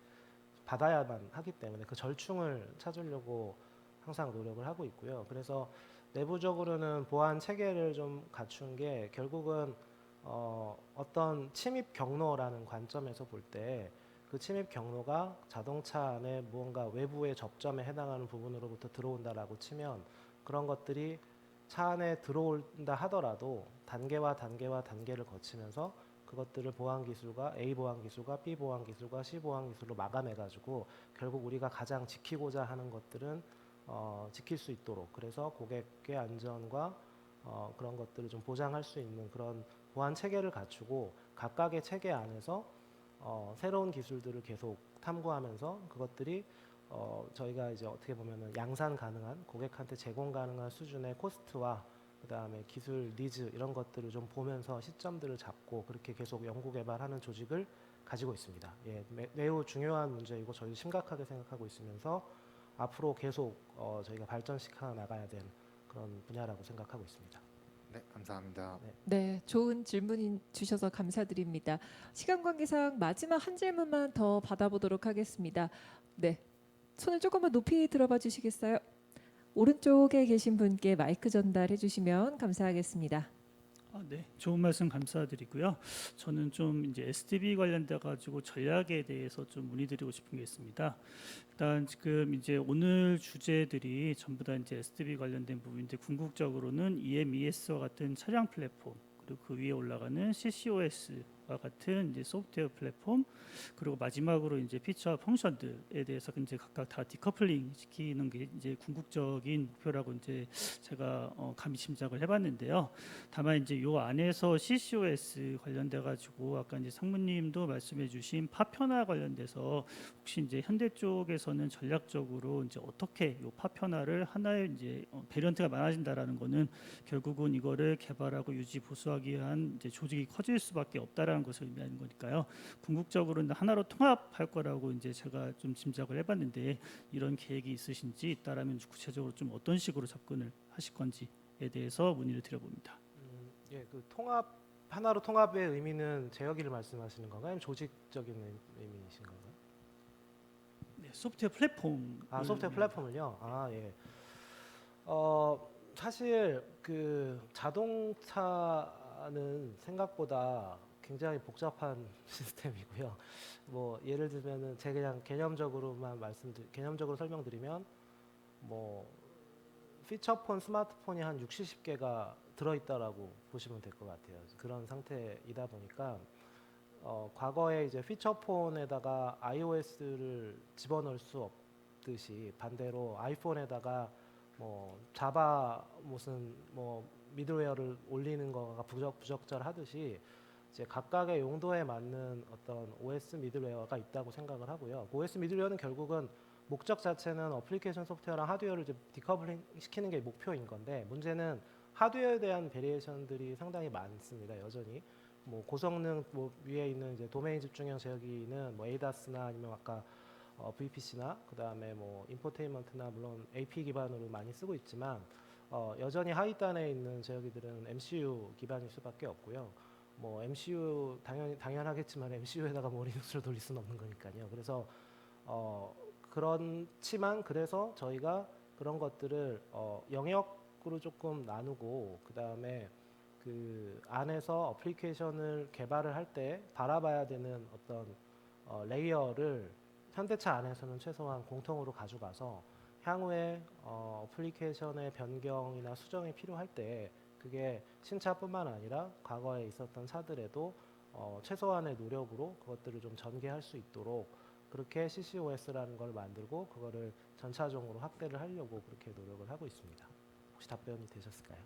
받아야만 하기 때문에 그 절충을 찾으려고 항상 노력을 하고 있고요. 그래서 내부적으로는 보안 체계를 좀 갖춘 게 결국은 어떤 침입 경로라는 관점에서 볼 때 그 침입 경로가 자동차 안에 무언가 외부의 접점에 해당하는 부분으로부터 들어온다라고 치면 그런 것들이 차 안에 들어온다 하더라도 단계와 단계를 거치면서 그것들을 보안 기술과 A 보안 기술과 B 보안 기술과 C 보안 기술로 마감해가지고 결국 우리가 가장 지키고자 하는 것들은 지킬 수 있도록, 그래서 고객의 안전과 그런 것들을 좀 보장할 수 있는 그런 보안 체계를 갖추고 각각의 체계 안에서 새로운 기술들을 계속 탐구하면서 그것들이 저희가 이제 어떻게 보면은 양산 가능한, 고객한테 제공 가능한 수준의 코스트와 그다음에 기술 니즈 이런 것들을 좀 보면서 시점들을 잡고 그렇게 계속 연구 개발하는 조직을 가지고 있습니다. 예, 매우 중요한 문제이고 저희 심각하게 생각하고 있으면서 앞으로 계속 저희가 발전시켜 나가야 되는 그런 분야라고 생각하고 있습니다. 네, 감사합니다. 네, 좋은 질문 주셔서 감사드립니다. 시간 관계상 마지막 한 질문만 더 받아보도록 하겠습니다. 네, 손을 조금만 높이 들어봐 주시겠어요? 오른쪽에 계신 분께 마이크 전달해 주시면 감사하겠습니다. 네, 좋은 말씀 감사드리고요. 저는 좀 이제 SDB 관련돼 가지고 전략에 대해서 좀 문의드리고 싶은 게 있습니다. 일단 지금 이제 오늘 주제들이 전부 다 이제 SDB 관련된 부분인데 궁극적으로는 EMES와 같은 차량 플랫폼, 그리고 그 위에 올라가는 CCOS와 같은 이제 소프트웨어 플랫폼, 그리고 마지막으로 이제 피처 펑션들에 대해서 이제 각각 다 디커플링 시키는 게 이제 궁극적인 목표라고 이제 제가 감히 짐작을 해봤는데요. 다만 이제 요 안에서 CCOS 관련돼 가지고 아까 이제 상무님도 말씀해주신 파편화 관련돼서 혹시 이제 현대 쪽에서는 전략적으로 이제 어떻게 요 파편화를 하나의 이제 베리언트가 많아진다라는 거는 결국은 이거를 개발하고 유지 보수하기 위한 이제 조직이 커질 수밖에 없다라는 것을 의미하는 거니까요. 궁극적으로는 하나로 통합할 거라고 이제 제가 좀 짐작을 해봤는데 이런 계획이 있으신지 있다라면 구체적으로 좀 어떤 식으로 접근을 하실 건지에 대해서 문의를 드려봅니다. 예, 그 하나로 통합의 의미는 제어기를 말씀하시는 건가요? 아니면 조직적인 의미이신 건가요? 네, 소프트웨어 플랫폼. 소프트웨어 플랫폼을요. 예. 사실 그 자동차는 생각보다 굉장히 복잡한 시스템이고요. 뭐 예를 들면은 제가 그냥 개념적으로 설명드리면 뭐 피처폰 스마트폰이 한 60, 70개가 들어있다라고 보시면 될 것 같아요. 그런 상태이다 보니까 과거에 이제 피처폰에다가 iOS를 집어넣을 수 없듯이 반대로 아이폰에다가 뭐 자바 무슨 뭐 미들웨어를 올리는 거가 부적절하듯이 이제 각각의 용도에 맞는 어떤 OS 미들웨어가 있다고 생각을 하고요. OS 미들웨어는 결국은 목적 자체는 어플리케이션 소프트웨어랑 하드웨어를 이제 디커플링 시키는 게 목표인 건데 문제는 하드웨어에 대한 베리에이션들이 상당히 많습니다. 여전히 뭐 고성능 뭐 위에 있는 이제 도메인 집중형 제어기는 뭐 ADAS나 아니면 아까 VPC나 그다음에 뭐 인포테인먼트나 물론 AP 기반으로 많이 쓰고 있지만 여전히 하위단에 있는 제어기들은 MCU 기반일 수밖에 없고요. 뭐 MCU 당연하겠지만 MCU에다가 뭐 리눅스를 돌릴 수는 없는 거니까요. 그래서 그렇지만 그래서 저희가 그런 것들을 영역으로 조금 나누고 그다음에 그 안에서 어플리케이션을 개발을 할 때 바라봐야 되는 어떤 레이어를 현대차 안에서는 최소한 공통으로 가져가서 향후에 어플리케이션의 변경이나 수정이 필요할 때 그게 신차뿐만 아니라 과거에 있었던 차들에도 최소한의 노력으로 그것들을 좀 전개할 수 있도록 그렇게 CCOS라는 걸 만들고 그거를 전차종으로 확대를 하려고 그렇게 노력을 하고 있습니다. 혹시 답변이 되셨을까요?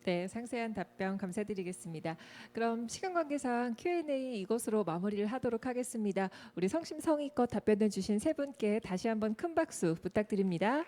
네, 상세한 답변 감사드리겠습니다. 그럼 시간 관계상 Q&A 이것으로 마무리를 하도록 하겠습니다. 우리 성심성의껏 답변해 주신 세 분께 다시 한번 큰 박수 부탁드립니다.